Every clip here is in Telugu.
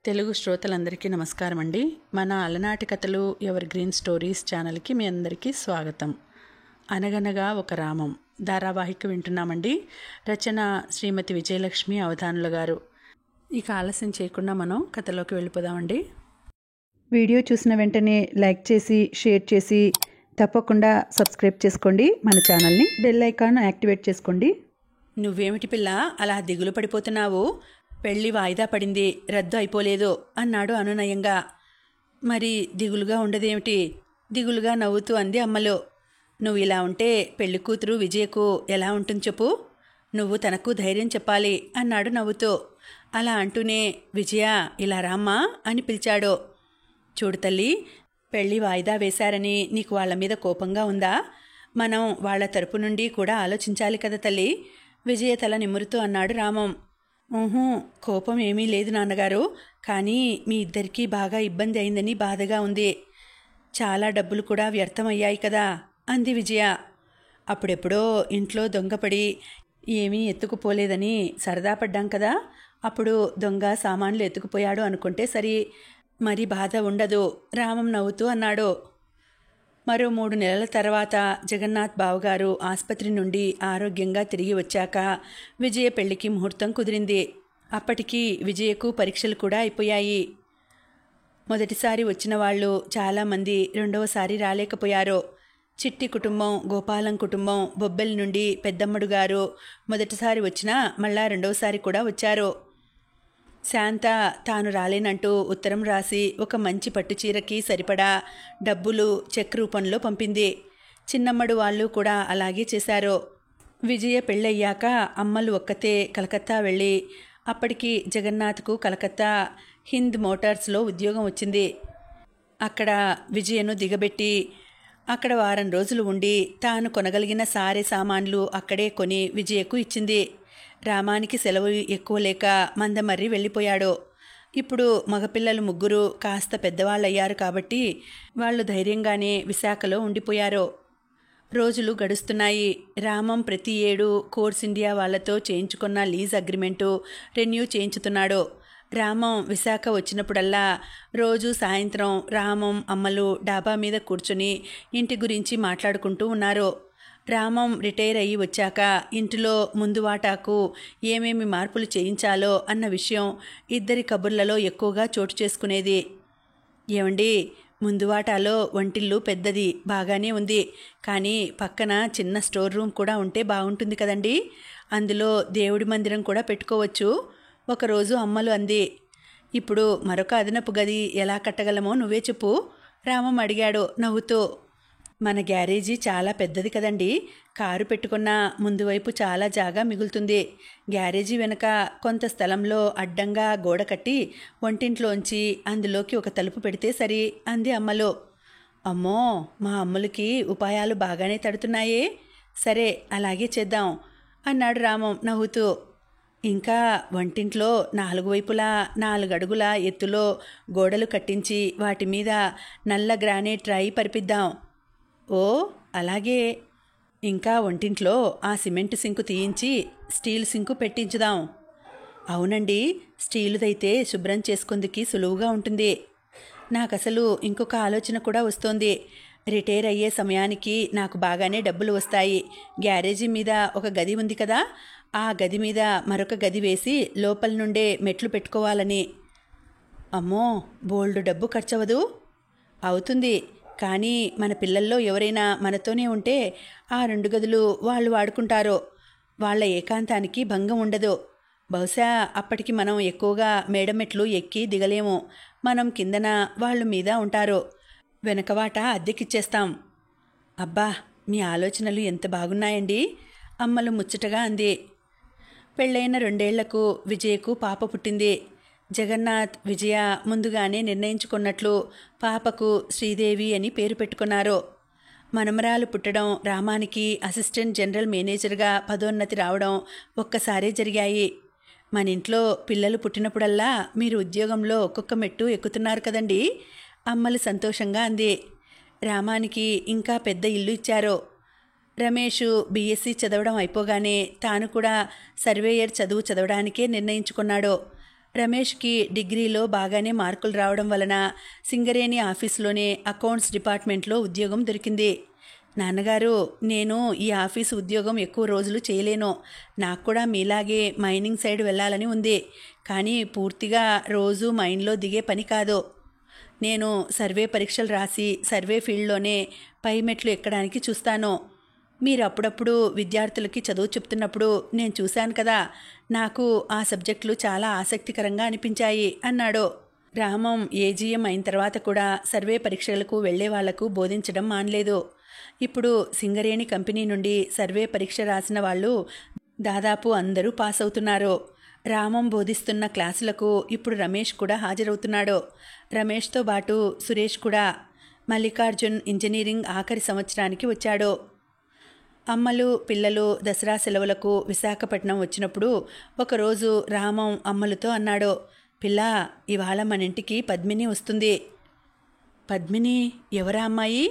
తెలుగు శ్రోతలందరికీ నమస్కారం అండి. మన అలనాటి కథలు ఎవర్ గ్రీన్ స్టోరీస్ ఛానల్కి మీ అందరికీ స్వాగతం. అనగనగా ఒక రామం ధారావాహిక వింటున్నామండి. రచన శ్రీమతి విజయలక్ష్మి అవధానుల గారు. ఇక ఆలస్యం చేయకుండా మనం కథలోకి వెళ్ళిపోదామండి. వీడియో చూసిన వెంటనే లైక్ చేసి షేర్ చేసి తప్పకుండా సబ్స్క్రైబ్ చేసుకోండి. మన ఛానల్ని బెల్ ఐకాన్ యాక్టివేట్ చేసుకోండి. నువ్వేమిటి పిల్ల అలా దిగులు పడిపోతున్నావు? పెళ్ళి వాయిదా పడింది, రద్దు అయిపోలేదు అన్నాడు అనునయంగా. మరి దిగులుగా ఉండదేమిటి? దిగులుగా నవ్వుతూ అంది అమ్మలో. నువ్వు ఇలా ఉంటే పెళ్లి కూతురు విజయకు ఎలా ఉంటుంది చెప్పు? నువ్వు తనకు ధైర్యం చెప్పాలి అన్నాడు నవ్వుతూ. అలా అంటూనే విజయ ఇలా రామ్మా అని పిలిచాడు. చూడు తల్లి, పెళ్లి వాయిదా వేశారని నీకు వాళ్ళ మీద కోపంగా ఉందా? మనం వాళ్ళ తరపు నుండి కూడా ఆలోచించాలి కదా తల్లి. విజయ తల నిమురుతూ అన్నాడు రామం. కోపం ఏమీ లేదు నాన్నగారు, కానీ మీ ఇద్దరికీ బాగా ఇబ్బంది అయిందని బాధగా ఉంది. చాలా డబ్బులు కూడా వ్యర్థమయ్యాయి కదా అంది విజయ. అప్పుడెప్పుడో ఇంట్లో దొంగపడి ఏమీ ఎత్తుకుపోలేదని సరదా పడ్డాం కదా, అప్పుడు దొంగ సామాన్లు ఎత్తుకుపోయాడు అనుకుంటే సరి, మరి బాధ ఉండదు రామం నవ్వుతూ అన్నాడు. మరో 3 నెలల తర్వాత జగన్నాథ్ బావగారు ఆసుపత్రి నుండి ఆరోగ్యంగా తిరిగి వచ్చాక విజయ పెళ్లికి ముహూర్తం కుదిరింది. అప్పటికి విజయకు పరీక్షలు కూడా అయిపోయాయి. మొదటిసారి వచ్చిన వాళ్ళు చాలామంది రెండవసారి రాలేకపోయారు. చిట్టి కుటుంబం, గోపాలం కుటుంబం, బొబ్బెల నుండి పెద్దమ్మడు గారు మొదటిసారి వచ్చినా మళ్ళా రెండవసారి కూడా వచ్చారు. శాంత తాను రాలేనంటూ ఉత్తరం రాసి ఒక మంచి పట్టుచీరకి సరిపడా డబ్బులు చెక్ రూపంలో పంపింది. చిన్నమ్మడు వాళ్ళు కూడా అలాగే చేశారు. విజయ పెళ్ళయ్యాక అమ్మలు ఒక్కతే కలకత్తా వెళ్ళి, అప్పటికి జగన్నాథ్కు కలకత్తా హింద్ మోటార్స్లో ఉద్యోగం వచ్చింది. అక్కడ విజయను దిగబెట్టి అక్కడ వారం రోజులు ఉండి తాను కొనగలిగిన సారే సామాన్లు అక్కడే కొని విజయకు ఇచ్చింది. రామానికి సెలవు ఎక్కువ లేక మందమర్రి వెళ్ళిపోయాడు. ఇప్పుడు మగపిల్లలు 3 కాస్త పెద్దవాళ్ళయ్యారు కాబట్టి వాళ్ళు ధైర్యంగానే విశాఖలో ఉండిపోయారు. రోజులు గడుస్తున్నాయి. రామం ప్రతి ఏడు కోర్స్ ఇండియా వాళ్లతో చేయించుకున్న లీజ్ అగ్రిమెంటు రెన్యూ చేయించుతున్నాడు. రామం విశాఖ వచ్చినప్పుడల్లా రోజు సాయంత్రం రామం అమ్మలు డాబా మీద కూర్చుని ఇంటి గురించి మాట్లాడుకుంటూ ఉన్నారు. రామం రిటైర్ అయ్యి వచ్చాక ఇంటిలో ముందు వాటాకు ఏమేమి మార్పులు చేయించాలో అన్న విషయం ఇద్దరి కబుర్లలో ఎక్కువగా చోటు చేసుకునేది. ఏమండి, ముందు వాటాలో వంటిల్లు పెద్దది బాగానే ఉంది, కానీ పక్కన చిన్న స్టోర్ రూమ్ కూడా ఉంటే బాగుంటుంది కదండి. అందులో దేవుడి మందిరం కూడా పెట్టుకోవచ్చు ఒకరోజు అమ్మలు అంది. ఇప్పుడు మరొక అదనపు గది ఎలా కట్టగలమో నువ్వే చెప్పు రామం అడిగాడు నవ్వుతూ. మన గ్యారేజీ చాలా పెద్దది కదండి, కారు పెట్టుకున్న ముందు వైపు చాలా జాగా మిగులుతుంది. గ్యారేజీ వెనుక కొంత స్థలంలో అడ్డంగా గోడ కట్టి వంటింట్లోంచి అందులోకి ఒక తలుపు పెడితే సరి అంది అమ్మలో. అమ్మో, మా అమ్మలకి ఉపాయాలు బాగానే తడుతున్నాయే. సరే, అలాగే చేద్దాం అన్నాడు రామం నవ్వుతూ. ఇంకా వంటింట్లో 4 వైపులా 4 అడుగుల ఎత్తులో గోడలు కట్టించి వాటి మీద నల్ల గ్రానైట్ రాయి పరిపిద్దాం. ఓ అలాగే. ఇంకా వంటింట్లో ఆ సిమెంట్ సింకు తీయించి స్టీల్ సింకు పెట్టించుదాం. అవునండి, స్టీలుదైతే శుభ్రం చేసుకుందుకి సులువుగా ఉంటుంది. నాకసలు ఇంకొక ఆలోచన కూడా వస్తోంది. రిటైర్ అయ్యే సమయానికి నాకు బాగానే డబ్బులు వస్తాయి. గ్యారేజీ మీద ఒక గది ఉంది కదా, ఆ గది మీద మరొక గది వేసి లోపల నుండే మెట్లు పెట్టుకోవాలని. అమ్మో, బోల్డు డబ్బు ఖర్చవదు? అవుతుంది, కానీ మన పిల్లల్లో ఎవరైనా మనతోనే ఉంటే ఆ 2 గదులు వాళ్ళు వాడుకుంటారు. వాళ్ళ ఏకాంతానికి భంగం ఉండదు. బహుశా అప్పటికి మనం ఎక్కువగా మేడమెట్లు ఎక్కి దిగలేము. మనం కిందన వాళ్ళు మీద ఉంటారు. వెనకవాట అద్దెకిచ్చేస్తాం. అబ్బా, మీ ఆలోచనలు ఎంత బాగున్నాయండి అమ్మలు ముచ్చటగా అంది. పెళ్ళైన 2 ఏళ్లకు విజయకు పాప పుట్టింది. జగన్నాథ్, విజయ ముందుగానే నిర్ణయించుకున్నట్లు పాపకు శ్రీదేవి అని పేరు పెట్టుకున్నారు. మనమరాలు పుట్టడం, రామానికి అసిస్టెంట్ జనరల్ మేనేజర్గా పదోన్నతి రావడం ఒక్కసారే జరిగాయి. మన ఇంట్లో పిల్లలు పుట్టినప్పుడల్లా మీరు ఉద్యోగంలో ఒక్కొక్క మెట్టు ఎక్కుతున్నారు కదండి అమ్మలు సంతోషంగా అంది. రామానికి ఇంకా పెద్ద ఇల్లు ఇచ్చారు. రమేష్ బీఎస్సీ చదవడం అయిపోగానే తాను కూడా సర్వేయర్ చదువు చదవడానికే నిర్ణయించుకున్నాడు. రమేష్కి డిగ్రీలో బాగానే మార్కులు రావడం వలన సింగరేణి ఆఫీసులోనే అకౌంట్స్ డిపార్ట్మెంట్లో ఉద్యోగం దొరికింది. నాన్నగారు, నేను ఈ ఆఫీసు ఉద్యోగం ఎక్కువ రోజులు చేయలేను. నాకు కూడా మీలాగే మైనింగ్ సైడ్ వెళ్ళాలని ఉంది. కానీ పూర్తిగా రోజు మైన్లో దిగే పని కాదు. నేను సర్వే పరీక్షలు రాసి సర్వే ఫీల్డ్లోనే పై మెట్లు ఎక్కడానికి చూస్తాను. మీరు అప్పుడప్పుడు విద్యార్థులకి చదువు చెప్తున్నప్పుడు నేను చూశాను కదా, నాకు ఆ సబ్జెక్టులు చాలా ఆసక్తికరంగా అనిపించాయి అన్నాడు. రామం ఏజీఎం అయిన తర్వాత కూడా సర్వే పరీక్షలకు వెళ్లే వాళ్లకు బోధించడం మానలేదు. ఇప్పుడు సింగరేణి కంపెనీ నుండి సర్వే పరీక్ష రాసిన వాళ్ళు దాదాపు అందరూ పాస్ అవుతున్నారు. రామం బోధిస్తున్న క్లాసులకు ఇప్పుడు రమేష్ కూడా హాజరవుతున్నాడు. రమేష్తో పాటు సురేష్ కూడా. మల్లికార్జున్ ఇంజనీరింగ్ ఆఖరి సంవత్సరానికి వచ్చాడు. అమ్మలు పిల్లలు దసరా సెలవులకు విశాఖపట్నం వచ్చినప్పుడు ఒకరోజు రామం అమ్మలతో అన్నాడు, పిల్లా, ఇవాళ మన ఇంటికి పద్మిని వస్తుంది. పద్మిని ఎవరా అమ్మాయి?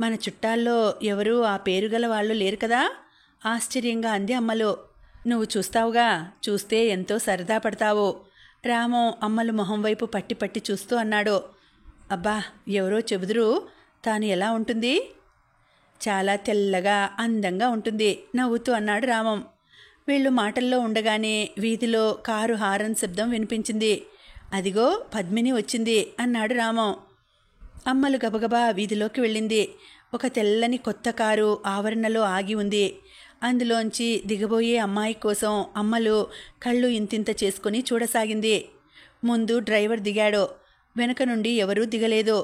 మన చుట్టాల్లో ఎవరూ ఆ పేరు గల వాళ్ళు లేరు కదా? ఆశ్చర్యంగా అంది అమ్మలు. నువ్వు చూస్తావుగా, చూస్తే ఎంతో సరదా పడతావు. రామం అమ్మలు మొహం వైపు పట్టి పట్టి చూస్తూ అన్నాడు. అబ్బా, ఎవరో చెబుదురు, తాను ఎలా ఉంటుంది? చాలా తెల్లగా అందంగా ఉంటుంది నవ్వుతూ అన్నాడు రామం. వీళ్ళు మాటల్లో ఉండగానే వీధిలో కారు హారన్ శబ్దం వినిపించింది. అదిగో పద్మిని వచ్చింది అన్నాడు రామం. అమ్మలు గబగబా వీధిలోకి వెళ్ళింది. ఒక తెల్లని కొత్త కారు ఆవరణలో ఆగి ఉంది. అందులోంచి దిగబోయే అమ్మాయి కోసం అమ్మలు కళ్ళు ఇంతింత చేసుకుని చూడసాగింది. ముందు డ్రైవర్ దిగాడు. వెనక నుండి ఎవరూ దిగలేదు.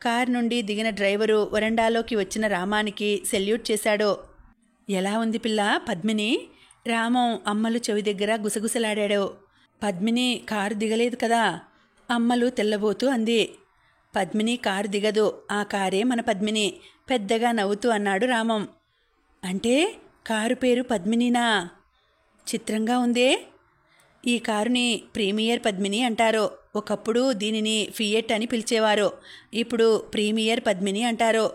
కారు నుండి దిగిన డ్రైవరు వరండాలోకి వచ్చిన రామానికి సెల్యూట్ చేశాడు. ఎలా ఉంది పిల్ల పద్మిని? రామం అమ్మలు చెవి దగ్గర గుసగుసలాడాడు. పద్మిని కారు దిగలేదు కదా? అమ్మలు తెల్లబోతూ అంది. పద్మిని కారు దిగదు, ఆ కారే మన పద్మిని, పెద్దగా నవ్వుతూ అన్నాడు రామం. అంటే కారు పేరు పద్మినినా? చిత్రంగా ఉందే. ఈ కారుని ప్రీమియర్ పద్మిని అంటారు. ఒకప్పుడు దీనిని ఫియట్ అని పిలిచేవారు. ఇప్పుడు ప్రీమియర్ పద్మిని అంటారు.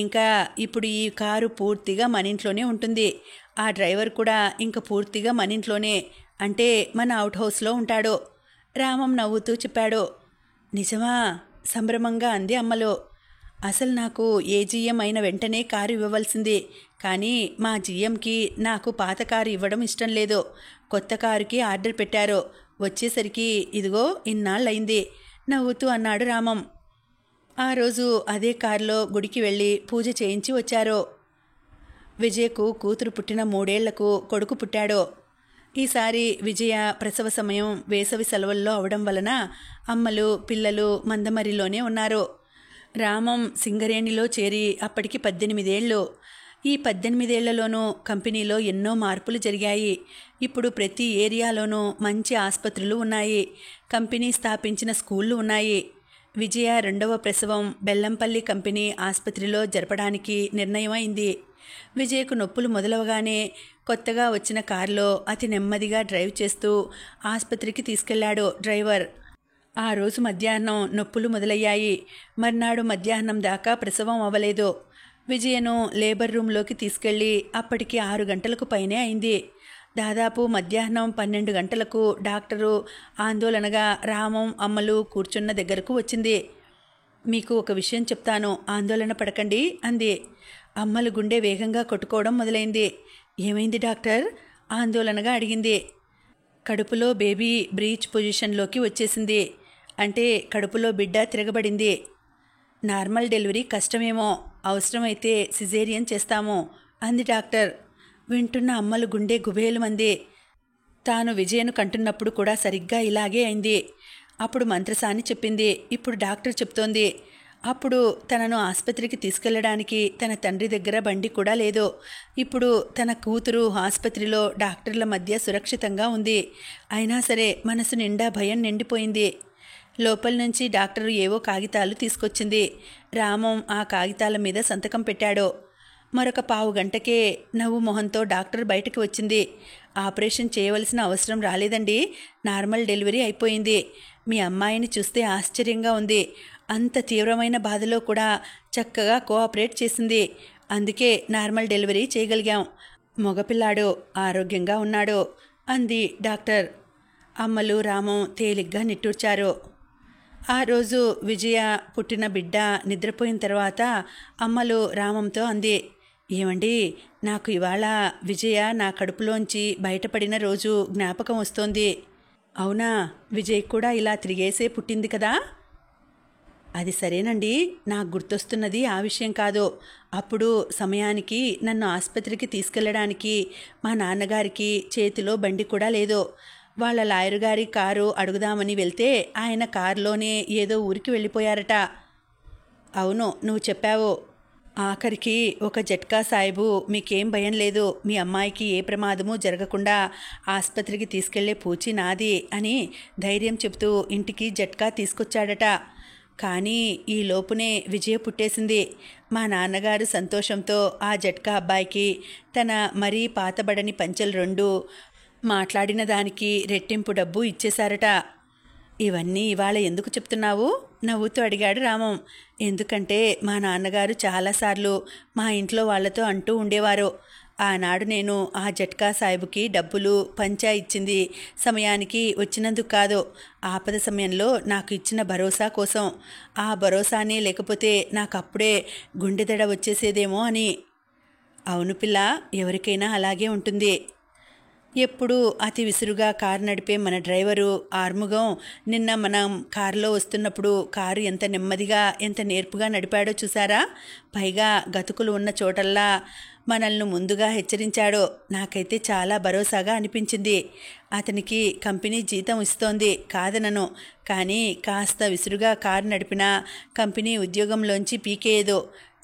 ఇంకా ఇప్పుడు ఈ కారు పూర్తిగా మన ఇంట్లోనే ఉంటుంది. ఆ డ్రైవర్ కూడా ఇంక పూర్తిగా మన ఇంట్లోనే, అంటే మన అవుట్ హౌస్లో ఉంటాడు. రామం నవ్వుతూ చెప్పాడు. నిజమా? సంభ్రమంగా అంది అమ్మలో. అసలు నాకు ఏ జీఎం అయిన వెంటనే కారు ఇవ్వవలసింది. కానీ మా జీఎంకి నాకు పాత కారు ఇవ్వడం ఇష్టం లేదు. కొత్త కారుకి ఆర్డర్ పెట్టారు. వచ్చేసరికి ఇదిగో ఇన్నాళ్ళయింది నవ్వుతూ అన్నాడు రామం. ఆ రోజు అదే కారులో గుడికి వెళ్ళి పూజ చేయించి వచ్చారు. విజయకు కూతురు పుట్టిన 3 ఏళ్లకు కొడుకు పుట్టాడు. ఈసారి విజయ ప్రసవ సమయం వేసవి సెలవుల్లో అవడం వలన అమ్మలు పిల్లలు మందమరిలోనే ఉన్నారు. రామం సింగరేణిలో చేరి అప్పటికి 18 ఏళ్ళు. ఈ 18 ఏళ్లలోనూ కంపెనీలో ఎన్నో మార్పులు జరిగాయి. ఇప్పుడు ప్రతి ఏరియాలోనూ మంచి ఆసుపత్రులు ఉన్నాయి. కంపెనీ స్థాపించిన స్కూళ్ళు ఉన్నాయి. విజయ 2వ ప్రసవం బెల్లంపల్లి కంపెనీ ఆసుపత్రిలో జరపడానికి నిర్ణయమైంది. విజయకు నొప్పులు మొదలవగానే కొత్తగా వచ్చిన కారులో అతి నెమ్మదిగా డ్రైవ్ చేస్తూ ఆసుపత్రికి తీసుకెళ్లాడు డ్రైవర్. ఆ రోజు మధ్యాహ్నం నొప్పులు మొదలయ్యాయి. మర్నాడు మధ్యాహ్నం దాకా ప్రసవం అవ్వలేదు. విజయను లేబర్ రూమ్లోకి తీసుకెళ్లి అప్పటికి 6 గంటలకు పైనే అయింది. దాదాపు మధ్యాహ్నం 12 గంటలకు డాక్టరు ఆందోళనగా రామం అమ్మలు కూర్చున్న దగ్గరకు వచ్చింది. మీకు ఒక విషయం చెప్తాను, ఆందోళన పడకండి అంది. అమ్మలు గుండె వేగంగా కొట్టుకోవడం మొదలైంది. ఏమైంది డాక్టర్? ఆందోళనగా అడిగింది. కడుపులో బేబీ బ్రీచ్ పొజిషన్లోకి వచ్చేసింది. అంటే కడుపులో బిడ్డ తిరగబడింది. నార్మల్ డెలివరీ కష్టమేమో, అవసరమైతే సిజేరియన్ చేస్తాము అంది డాక్టర్. వింటున్న అమ్మలు గుండె గుబేలుమంది. తాను విజయను కంటున్నప్పుడు కూడా సరిగ్గా ఇలాగే అయింది. అప్పుడు మంత్రసాని చెప్పింది, ఇప్పుడు డాక్టర్ చెప్తోంది. అప్పుడు తనను ఆసుపత్రికి తీసుకెళ్లడానికి తన తండ్రి దగ్గర బండి కూడా లేదు. ఇప్పుడు తన కూతురు ఆసుపత్రిలో డాక్టర్ల మధ్య సురక్షితంగా ఉంది. అయినా సరే మనసు నిండా భయం నిండిపోయింది. లోపల నుంచి డాక్టరు ఏవో కాగితాలు తీసుకొచ్చింది. రామం ఆ కాగితాల మీద సంతకం పెట్టాడు. మరొక 15 గంటకే నవ్వు మొహంతో డాక్టర్ బయటకు వచ్చింది. ఆపరేషన్ చేయవలసిన అవసరం రాలేదండి, నార్మల్ డెలివరీ అయిపోయింది. మీ అమ్మాయిని చూస్తే ఆశ్చర్యంగా ఉంది. అంత తీవ్రమైన బాధలో కూడా చక్కగా కోఆపరేట్ చేసింది. అందుకే నార్మల్ డెలివరీ చేయగలిగాం. మగపిల్లాడు ఆరోగ్యంగా ఉన్నాడు అంది డాక్టర్. అమ్మలు రామం తేలిగ్గా నిట్టూర్చారు. ఆ రోజు విజయ పుట్టిన బిడ్డ నిద్రపోయిన తర్వాత అమ్మలు రామంతో అంది, ఏమండి, నాకు ఇవాళ విజయ నా కడుపులోంచి బయటపడిన రోజు జ్ఞాపకం వస్తోంది. అవునా, విజయ్ కూడా ఇలా తిరిగేసే పుట్టింది కదా? అది సరేనండి, నాకు గుర్తొస్తున్నది ఆ విషయం కాదు. అప్పుడు సమయానికి నన్ను ఆసుపత్రికి తీసుకెళ్ళడానికి మా నాన్నగారికి చేతిలో బండి కూడా లేదు. వాళ్ళ లాయరు గారి కారు అడుగుదామని వెళ్తే ఆయన కారులోనే ఏదో ఊరికి వెళ్ళిపోయారట. అవును, నువ్వు చెప్పావు. ఆఖరికి ఒక జట్కా సాయిబు, మీకేం భయం లేదు, మీ అమ్మాయికి ఏ ప్రమాదము జరగకుండా ఆసుపత్రికి తీసుకెళ్లే పూచి నాది అని ధైర్యం చెబుతూ ఇంటికి జట్కా తీసుకొచ్చాడట. కానీ ఈ లోపునే విజయ పుట్టేసింది. మా నాన్నగారు సంతోషంతో ఆ జట్కా అబ్బాయికి తన మరీ పాతబడని పంచెలు 2 మాట్లాడిన దానికి రెట్టింపు డబ్బు ఇచ్చేశారట. ఇవన్నీ ఇవాళ ఎందుకు చెప్తున్నావు? నవ్వుతూ అడిగాడు రామం. ఎందుకంటే మా నాన్నగారు చాలాసార్లు మా ఇంట్లో వాళ్లతో అంటూ ఉండేవారు, ఆనాడు నేను ఆ జట్కా సాహిబుకి డబ్బులు పంచా ఇచ్చింది సమయానికి వచ్చినందుకు కాదు, ఆపద సమయంలో నాకు ఇచ్చిన భరోసా కోసం. ఆ భరోసానే లేకపోతే నాకు అప్పుడే గుండెదడ వచ్చేసేదేమో అని. అవును పిల్ల, ఎవరికైనా అలాగే ఉంటుంది. ఎప్పుడు అతి విసురుగా కారు నడిపే మన డ్రైవరు ఆర్ముగం నిన్న మనం కారులో వస్తున్నప్పుడు కారు ఎంత నెమ్మదిగా ఎంత నేర్పుగా నడిపాడో చూసారా? పైగా గతుకులు ఉన్న చోటల్లా మనల్ని ముందుగా హెచ్చరించాడో. నాకైతే చాలా భరోసాగా అనిపించింది. అతనికి కంపెనీ జీతం ఇస్తోంది, కాదనను. కానీ కాస్త విసురుగా కారు నడిపినా కంపెనీ ఉద్యోగంలోంచి పీకేయదు.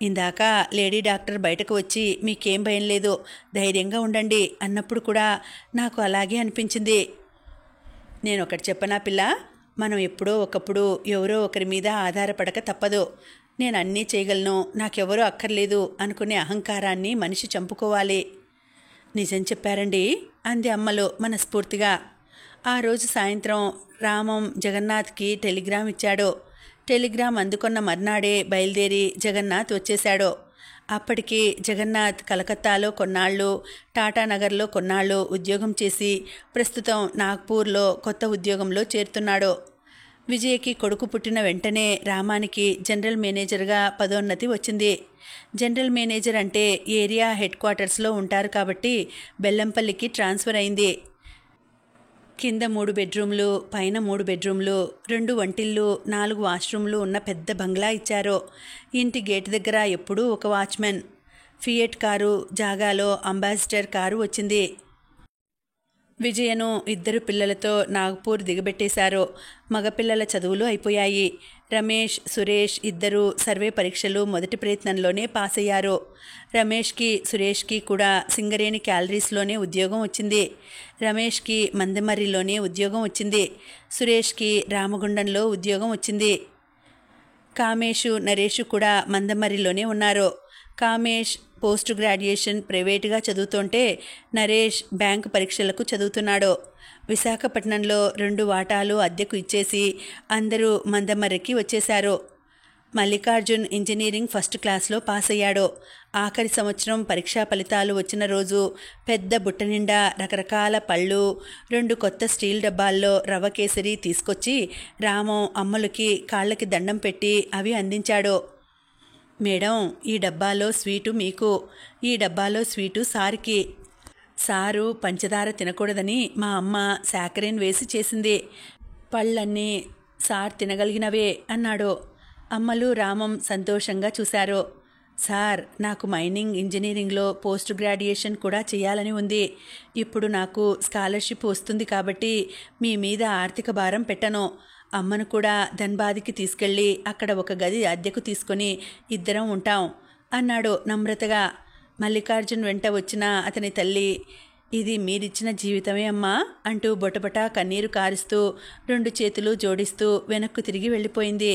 ఇందాక లేడీ డాక్టర్ బయటకు వచ్చి మీకేం భయం లేదు, ధైర్యంగా ఉండండి అన్నప్పుడు కూడా నాకు అలాగే అనిపించింది. నేను ఒకటి చెప్పనా పిల్ల, మనం ఎప్పుడో ఒకప్పుడు ఎవరో ఒకరి మీద ఆధారపడక తప్పదు. నేను అన్నీ చేయగలను, నాకెవరూ అక్కర్లేదు అనుకునే అహంకారాన్ని మనిషి చంపుకోవాలి. నిజం చెప్పారండి అంది అమ్మలు మనస్ఫూర్తిగా. ఆ రోజు సాయంత్రం రామం జగన్నాథ్కి టెలిగ్రామ్ ఇచ్చాడు. టెలిగ్రామ్ అందుకున్న మర్నాడే బయలుదేరి జగన్నాథ్ వచ్చేశాడు. అప్పటికి జగన్నాథ్ కలకత్తాలో కొన్నాళ్ళు, టాటానగర్లో కొన్నాళ్ళు ఉద్యోగం చేసి ప్రస్తుతం నాగ్పూర్లో కొత్త ఉద్యోగంలో చేరుతున్నాడు. విజయ్కి కొడుకు పుట్టిన వెంటనే రామానికి జనరల్ మేనేజర్గా పదోన్నతి వచ్చింది. జనరల్ మేనేజర్ అంటే ఏరియా హెడ్ క్వార్టర్స్లో ఉంటారు కాబట్టి బెల్లంపల్లికి ట్రాన్స్ఫర్ అయింది. కింద 3 బెడ్రూమ్లు, పైన 3 బెడ్రూమ్లు, 2 వంటిళ్ళు, 4 వాష్రూమ్లు ఉన్న పెద్ద బంగ్లా ఇచ్చారు. ఇంటి గేటు దగ్గర ఎప్పుడూ ఒక వాచ్మెన్. ఫియట్ కారు జాగాలో అంబాసిడర్ కారు వచ్చింది. విజయను 2 పిల్లలతో నాగ్పూర్ దిగబెట్టేశారు. మగపిల్లల చదువులు అయిపోయాయి. రమేష్, సురేష్ ఇద్దరూ సర్వే పరీక్షలు మొదటి ప్రయత్నంలోనే పాస్ అయ్యారు. రమేష్కి, సురేష్కి కూడా సింగరేణి క్యాలరీస్లోనే ఉద్యోగం వచ్చింది. రమేష్కి మందమర్రిలోనే ఉద్యోగం వచ్చింది. సురేష్కి రామగుండంలో ఉద్యోగం వచ్చింది. కామేషు, నరేషు కూడా మందమర్రిలోనే ఉన్నారు. కామేష్ పోస్ట్ గ్రాడ్యుయేషన్ ప్రైవేటుగా చదువుతుంటే నరేష్ బ్యాంకు పరీక్షలకు చదువుతున్నాడు. విశాఖపట్నంలో 2 వాటాలు అద్దెకు ఇచ్చేసి అందరూ మందమర్రికి వచ్చేశారు. మల్లికార్జున్ ఇంజనీరింగ్ ఫస్ట్ క్లాస్లో పాస్ అయ్యాడు. ఆఖరి సంవత్సరం పరీక్షా ఫలితాలు వచ్చిన రోజు పెద్ద బుట్ట నిండా రకరకాల పళ్ళు 2 కొత్త స్టీల్ డబ్బాల్లో రవ్వ కేసరి తీసుకొచ్చి రామం అమ్మలకి కాళ్ళకి దండం పెట్టి అవి అందించాడు. మేడం, ఈ డబ్బాలో స్వీటు మీకు, ఈ డబ్బాలో స్వీటు సార్కి. సారు పంచదార తినకూడదని మా అమ్మ సాకరేన్ వేసి చేసింది. పళ్ళన్నీ సార్ తినగలిగినవే అన్నాడు. అమ్మలు రామం సంతోషంగా చూశారు. సార్, నాకు మైనింగ్ ఇంజనీరింగ్లో పోస్ట్ గ్రాడ్యుయేషన్ కూడా చేయాలని ఉంది. ఇప్పుడు నాకు స్కాలర్షిప్ వస్తుంది కాబట్టి మీ మీద ఆర్థిక భారం పెట్టను. అమ్మను కూడా ధన్బాద్కి తీసుకెళ్ళి అక్కడ ఒక గది అద్దెకు తీసుకొని 2 ఉంటాం అన్నాడు నమ్రతగా. మల్లికార్జున్ వెంట వచ్చిన అతని తల్లి, ఇది మీరిచ్చిన జీవితమే అమ్మా అంటూ బొటబొట కన్నీరు కారుస్తూ 2 చేతులు జోడిస్తూ వెనక్కు తిరిగి వెళ్ళిపోయింది.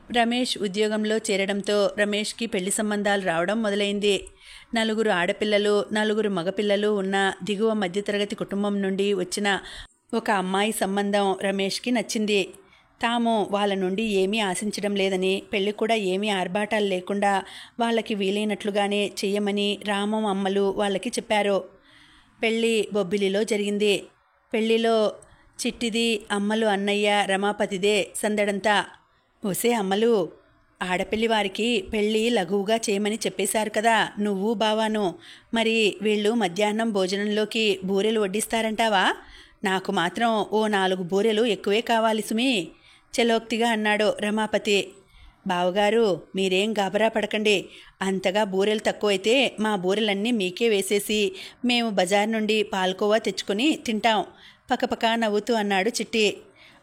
రమేష్ ఉద్యోగంలో చేరడంతో రమేష్కి పెళ్లి సంబంధాలు రావడం మొదలైంది. 4 ఆడపిల్లలు, 4 మగపిల్లలు ఉన్న దిగువ మధ్యతరగతి కుటుంబం నుండి వచ్చిన ఒక అమ్మాయి సంబంధం రమేష్కి నచ్చింది. తాము వాళ్ళ నుండి ఏమీ ఆశించడం లేదని, పెళ్లి కూడా ఏమీ ఆర్భాటాలు లేకుండా వాళ్ళకి వీలైనట్లుగానే చెయ్యమని రామం అమ్మలు వాళ్ళకి చెప్పారు. పెళ్లి బొబ్బిలిలో జరిగింది. పెళ్లిలో చిట్టిది, అమ్మలు, అన్నయ్య, రమాపతిదే సందడంతా. ఒసే అమ్మలు, ఆడపిల్లి వారికి పెళ్ళి లఘువుగా చేయమని చెప్పేశారు కదా నువ్వు బావాను. మరి వీళ్ళు మధ్యాహ్నం భోజనంలోకి బూరెలు వడ్డిస్తారంటావా? నాకు మాత్రం ఓ 4 బూరెలు ఎక్కువే కావాలి సుమి చలోక్తిగా అన్నాడు రమాపతి. బావగారు, మీరేం గాబరా పడకండి. అంతగా బూరెలు తక్కువైతే మా బూరెలన్నీ మీకే వేసేసి మేము బజార్ నుండి పాల్కోవా తెచ్చుకొని తింటాం పకపక నవ్వుతూ అన్నాడు చిట్టి.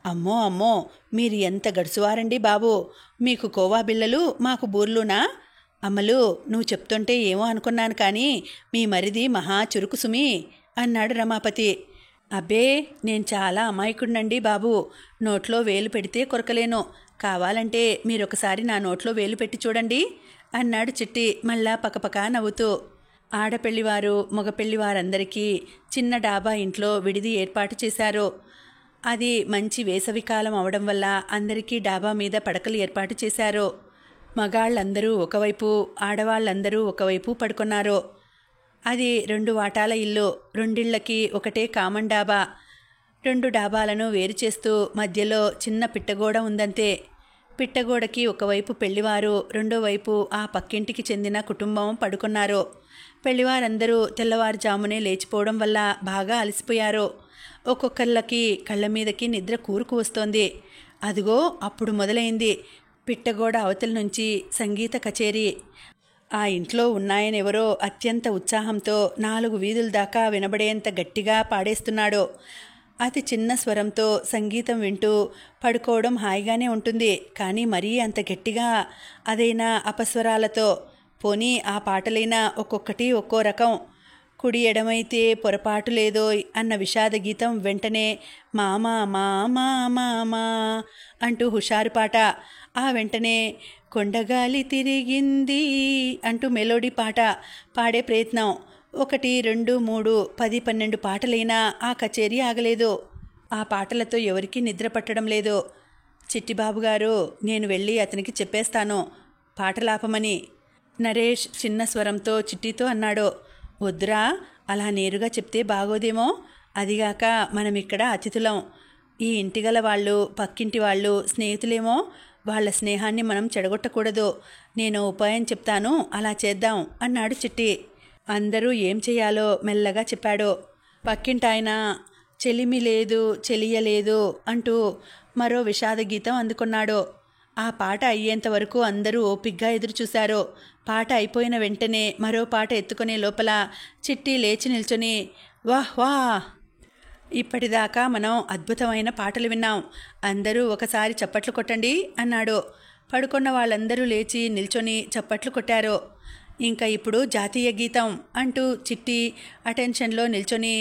అమ్మో అమ్మో, మీరు ఎంత గడుసువారండి బాబు. మీకు కోవా బిళ్ళలు, మాకు బూర్లునా? అమ్మలు, నువ్వు చెప్తుంటే ఏమో అనుకున్నాను కానీ మీ మరిది మహా చురుకు సుమి అన్నాడు రమాపతి. అబ్బే, నేను చాలా అమాయకుడినండి బాబు. నోట్లో వేలు పెడితే కొరకలేను. కావాలంటే మీరొకసారి నా నోట్లో వేలు పెట్టి చూడండి అన్నాడు చిట్టి మళ్ళా పకపక నవ్వుతూ. ఆడపెళ్లివారు, మగపెళ్లివారందరికీ చిన్న డాబా ఇంట్లో విడిది ఏర్పాటు చేశారు. అది మంచి వేసవికాలం అవడం వల్ల అందరికీ డాబా మీద పడకలు ఏర్పాటు చేశారు. మగాళ్ళందరూ ఒకవైపు, ఆడవాళ్ళందరూ ఒకవైపు పడుకున్నారు. అది 2 వాటాల ఇల్లు. 2 ఇళ్లకి ఒకటే కామన్ డాబా. 2 డాబాలను వేరు చేస్తూ మధ్యలో చిన్న పిట్టగోడ ఉందంతే. పిట్టగోడకి ఒకవైపు పెళ్లివారు, రెండో వైపు ఆ పక్కింటికి చెందిన కుటుంబం పడుకున్నారు. పెళ్లివారందరూ తెల్లవారుజామునే లేచిపోవడం వల్ల బాగా అలసిపోయారు. ఒక్కొక్కళ్ళకి కళ్ళ మీదకి నిద్ర కూరుకు వస్తోంది. అదిగో అప్పుడు మొదలైంది పిట్టగోడ అవతల నుంచి సంగీత కచేరీ. ఆ ఇంట్లో ఉన్నాయనెవరో అత్యంత ఉత్సాహంతో 4 వీధుల దాకా వినబడేంత గట్టిగా పాడేస్తున్నాడు. అతి చిన్న స్వరంతో సంగీతం వింటూ పడుకోవడం హాయిగానే ఉంటుంది, కానీ మరీ అంత గట్టిగా, అదైనా అపస్వరాలతో. పోనీ ఆ పాటలైనా ఒక్కొక్కటి ఒక్కో రకం. కుడి ఎడమైతే పొరపాటు లేదోయ్ అన్న విషాద గీతం వెంటనే మామా మామా మామా అంటూ హుషారు పాట. ఆ వెంటనే కొండగాలి తిరిగింది అంటూ మెలోడీ పాట పాడే ప్రయత్నం. 1, 2, 3, 10, 12 పాటలైనా ఆ కచేరీ ఆగలేదు. ఆ పాటలతో ఎవరికీ నిద్ర పట్టడం లేదు. చిట్టిబాబు గారు, నేను వెళ్ళి అతనికి చెప్పేస్తాను పాటలాపమని నరేష్ చిన్న స్వరంతో చిట్టితో అన్నాడు. వద్దురా, అలా నేరుగా చెప్తే బాగోదేమో. అదిగాక మనం ఇక్కడ అతిథులం. ఈ ఇంటిగల వాళ్ళు, పక్కింటి వాళ్ళు స్నేహితులేమో. వాళ్ళ స్నేహాన్ని మనం చెడగొట్టకూడదు. నేను ఉపాయం చెప్తాను, అలా చేద్దాం అన్నాడు చిట్టి. అందరూ ఏం చేయాలో మెల్లగా చెప్పాడు. పక్కింటాయన చెలిమి లేదు, చెలియలేదు అంటూ మరో విషాద గీతం అందుకున్నాడు. ఆ పాట అయ్యేంత వరకు అందరూ ఓపిగ్గా ఎదురుచూశారు. పాట అయిపోయిన వెంటనే మరో పాట ఎత్తుకునే లోపల చిట్టి లేచి నిల్చొని, వాహ్ వాహ్, ఇప్పటిదాకా మనం అద్భుతమైన పాటలు విన్నాం. అందరూ ఒకసారి చప్పట్లు కొట్టండి అన్నాడు. పడుకున్న వాళ్ళందరూ లేచి నిల్చొని చప్పట్లు కొట్టారు. ఇంకా ఇప్పుడు జాతీయ గీతం అంటూ చిట్టి అటెన్షన్లో నిల్చొని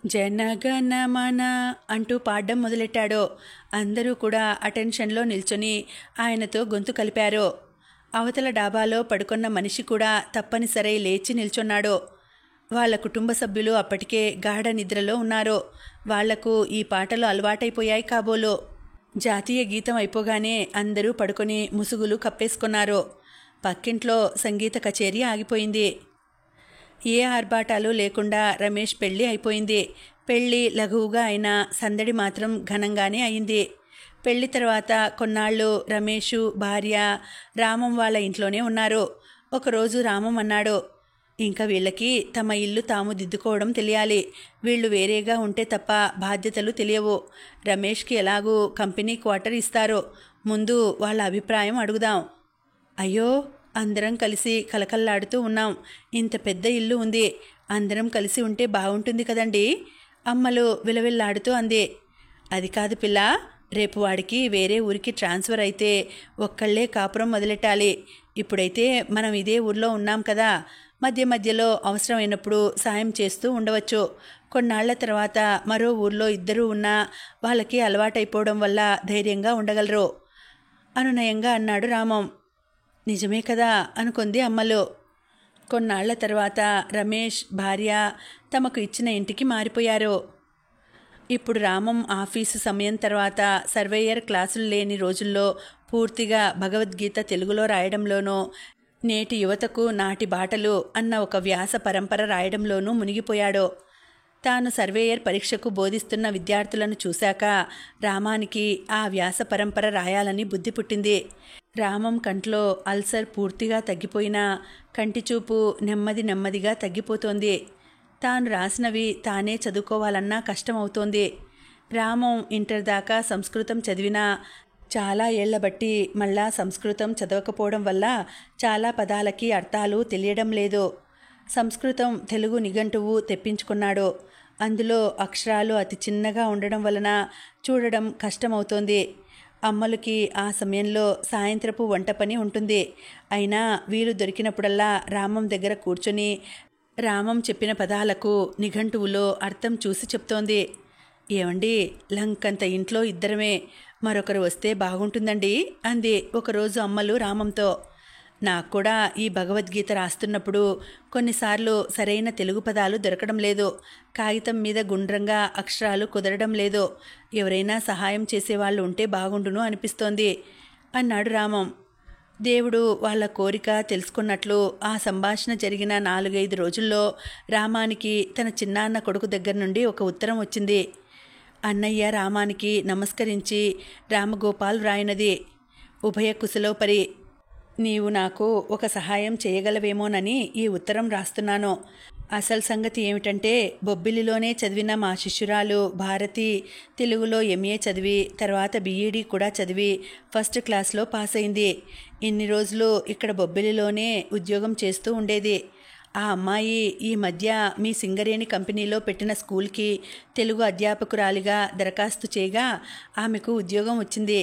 జనగణమన అంటూ పాడడం మొదలెట్టాడు. అందరూ కూడా అటెన్షన్లో నిల్చొని ఆయనతో గొంతు కలిపారు. అవతల డాబాలో పడుకున్న మనిషి కూడా తప్పనిసరై లేచి నిల్చున్నాడు. వాళ్ళ కుటుంబ సభ్యులు అప్పటికే గాఢ నిద్రలో ఉన్నారు. వాళ్లకు ఈ పాటలు అలవాటైపోయాయి కాబోలు. జాతీయ గీతం అయిపోగానే అందరూ పడుకొని ముసుగులు కప్పేసుకున్నారు. పక్కింట్లో సంగీత కచేరీ ఆగిపోయింది. ఏ ఆర్భాటాలు లేకుండా రమేష్ పెళ్ళి అయిపోయింది. పెళ్ళి లఘువుగా అయినా సందడి మాత్రం ఘనంగానే అయింది. పెళ్లి తర్వాత కొన్నాళ్ళు రమేషు, భార్య రామం వాళ్ళ ఇంట్లోనే ఉన్నారు. ఒకరోజు రామం అన్నాడు, ఇంకా వీళ్ళకి తమ ఇల్లు తాము దిద్దుకోవడం తెలియాలి. వీళ్ళు వేరేగా ఉంటే తప్ప బాధ్యతలు తెలియవు. రమేష్కి ఎలాగూ కంపెనీ క్వార్టర్ ఇస్తారు. ముందు వాళ్ళ అభిప్రాయం అడుగుదాం. అయ్యో, అందరం కలిసి కలకల్లాడుతూ ఉన్నాం. ఇంత పెద్ద ఇల్లు ఉంది. అందరం కలిసి ఉంటే బాగుంటుంది కదండి అమ్మలు విలవిల్లాడుతూ అంది. అది కాదు పిల్ల, రేపు వాడికి వేరే ఊరికి ట్రాన్స్ఫర్ అయితే ఒక్కళ్ళే కాపురం మొదలెట్టాలి. ఇప్పుడైతే మనం ఇదే ఊర్లో ఉన్నాం కదా, మధ్య మధ్యలో అవసరమైనప్పుడు సాయం చేస్తూ ఉండవచ్చు. కొన్నాళ్ల తర్వాత మరో ఊర్లో ఇద్దరూ ఉన్నా వాళ్ళకి అలవాటైపోవడం వల్ల ధైర్యంగా ఉండగలరు అనునయంగా అన్నాడు రామం. నిజమే కదా అనుకుంది అమ్మలు. కొన్నాళ్ల తర్వాత రమేష్, భార్య తమకు ఇచ్చిన ఇంటికి మారిపోయారు. ఇప్పుడు రామం ఆఫీసు సమయం తర్వాత సర్వేయర్ క్లాసులు లేని రోజుల్లో పూర్తిగా భగవద్గీత తెలుగులో రాయడంలోనూ, నేటి యువతకు నాటి బాటలు అన్న ఒక వ్యాస పరంపర రాయడంలోనూ మునిగిపోయాడు. తాను సర్వేయర్ పరీక్షకు బోధిస్తున్న విద్యార్థులను చూశాక రామానికి ఆ వ్యాస పరంపర రాయాలని బుద్ధి పుట్టింది. రామం కంట్లో అల్సర్ పూర్తిగా తగ్గిపోయినా కంటిచూపు నెమ్మది నెమ్మదిగా తగ్గిపోతోంది. తాను రాసినవి తానే చదువుకోవాలన్నా కష్టమవుతోంది. రామం ఇంటర్ దాకా సంస్కృతం చదివినా చాలా ఏళ్ల బట్టి మళ్ళా సంస్కృతం చదవకపోవడం వల్ల చాలా పదాలకి అర్థాలు తెలియడం లేదు. సంస్కృతం తెలుగు నిఘంటువు తెప్పించుకున్నాడు. అందులో అక్షరాలు అతి చిన్నగా ఉండడం వలన చూడడం కష్టమవుతోంది. అమ్మలకి ఆ సమయంలో సాయంత్రపు వంట పని ఉంటుంది. అయినా వీలు దొరికినప్పుడల్లా రామం దగ్గర కూర్చొని రామం చెప్పిన పదాలకు నిఘంటువులో అర్థం చూసి చెప్తోంది. ఏమండి, లంకంత ఇంట్లో ఇద్దరమే, మరొకరు వస్తే బాగుంటుందండి అంది ఒకరోజు అమ్మలు రామంతో. నాకు కూడా ఈ భగవద్గీత రాస్తున్నప్పుడు కొన్నిసార్లు సరైన తెలుగు పదాలు దొరకడం లేదు. కాగితం మీద గుండ్రంగా అక్షరాలు కుదరడం లేదు. ఎవరైనా సహాయం చేసేవాళ్ళు ఉంటే బాగుండును అనిపిస్తోంది అన్నాడు రామం. దేవుడు వాళ్ళ కోరిక తెలుసుకున్నట్లు ఆ సంభాషణ జరిగిన 4-5 రోజుల్లో రామానికి తన చిన్నాన్న కొడుకు దగ్గర నుండి ఒక ఉత్తరం వచ్చింది. అన్నయ్య రామానికి నమస్కరించి రామగోపాల్ వ్రాయినది. ఉభయ కుశలోపరి. నీవు నాకు ఒక సహాయం చేయగలవేమోనని ఈ ఉత్తరం రాస్తున్నాను. అసలు సంగతి ఏమిటంటే, బొబ్బిలిలోనే చదివిన మా శిష్యురాలు భారతి తెలుగులో ఎంఏ చదివి తర్వాత బీఈడీ కూడా చదివి ఫస్ట్ క్లాస్లో పాస్ అయింది. ఇన్ని రోజులు ఇక్కడ బొబ్బిలిలోనే ఉద్యోగం చేస్తూ ఉండేది. ఆ అమ్మాయి ఈ మధ్య మీ సింగరేణి కంపెనీలో పెట్టిన స్కూల్కి తెలుగు అధ్యాపకురాలిగా దరఖాస్తు చేయగా ఆమెకు ఉద్యోగం వచ్చింది.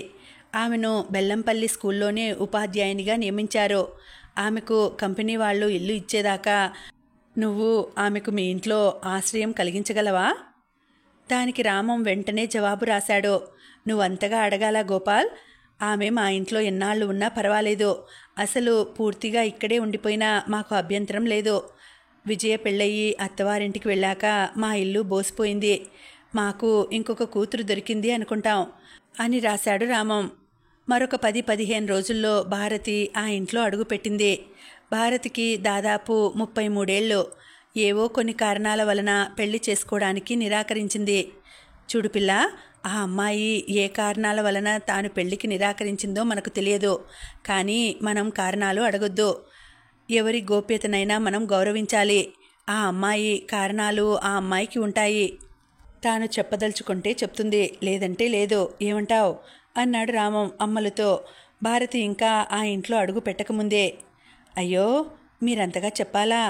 ఆమెను బెల్లంపల్లి స్కూల్లోనే ఉపాధ్యాయునిగా నియమించారు. ఆమెకు కంపెనీ వాళ్ళు ఇల్లు ఇచ్చేదాకా నువ్వు ఆమెకు మీ ఇంట్లో ఆశ్రయం కలిగించగలవా? దానికి రామం వెంటనే జవాబు రాశాడు. నువ్వంతగా అడగాలా గోపాల్? ఆమె మా ఇంట్లో ఎన్నాళ్ళు ఉన్నా పర్వాలేదు. అసలు పూర్తిగా ఇక్కడే ఉండిపోయినా మాకు అభ్యంతరం లేదు. విజయ పెళ్ళయి అత్తవారింటికి వెళ్ళాక మా ఇల్లు బోసిపోయింది. మాకు ఇంకొక కూతురు దొరికింది అనుకుంటాం అని రాశాడు రామం. మరొక 10-15 రోజుల్లో భారతి ఆ ఇంట్లో అడుగుపెట్టింది. భారతికి దాదాపు 33 ఏళ్ళు. ఏవో కొన్ని కారణాల వలన పెళ్లి చేసుకోవడానికి నిరాకరించింది. చూడు పిల్ల, ఆ అమ్మాయి ఏ కారణాల వలన తాను పెళ్లికి నిరాకరించిందో మనకు తెలియదు. కానీ మనం కారణాలు అడగొద్దు. ఎవరి గోప్యతనైనా మనం గౌరవించాలి. ఆ అమ్మాయి కారణాలు ఆ అమ్మాయికి ఉంటాయి. తాను చెప్పదలుచుకుంటే చెప్తుంది, లేదంటే లేదు. ఏమంటావ్ అన్నాడు రామం అమ్మలతో. భారతి ఇంకా ఆ ఇంట్లో అడుగు పెట్టకముందే. అయ్యో, మీరంతగా చెప్పాలా?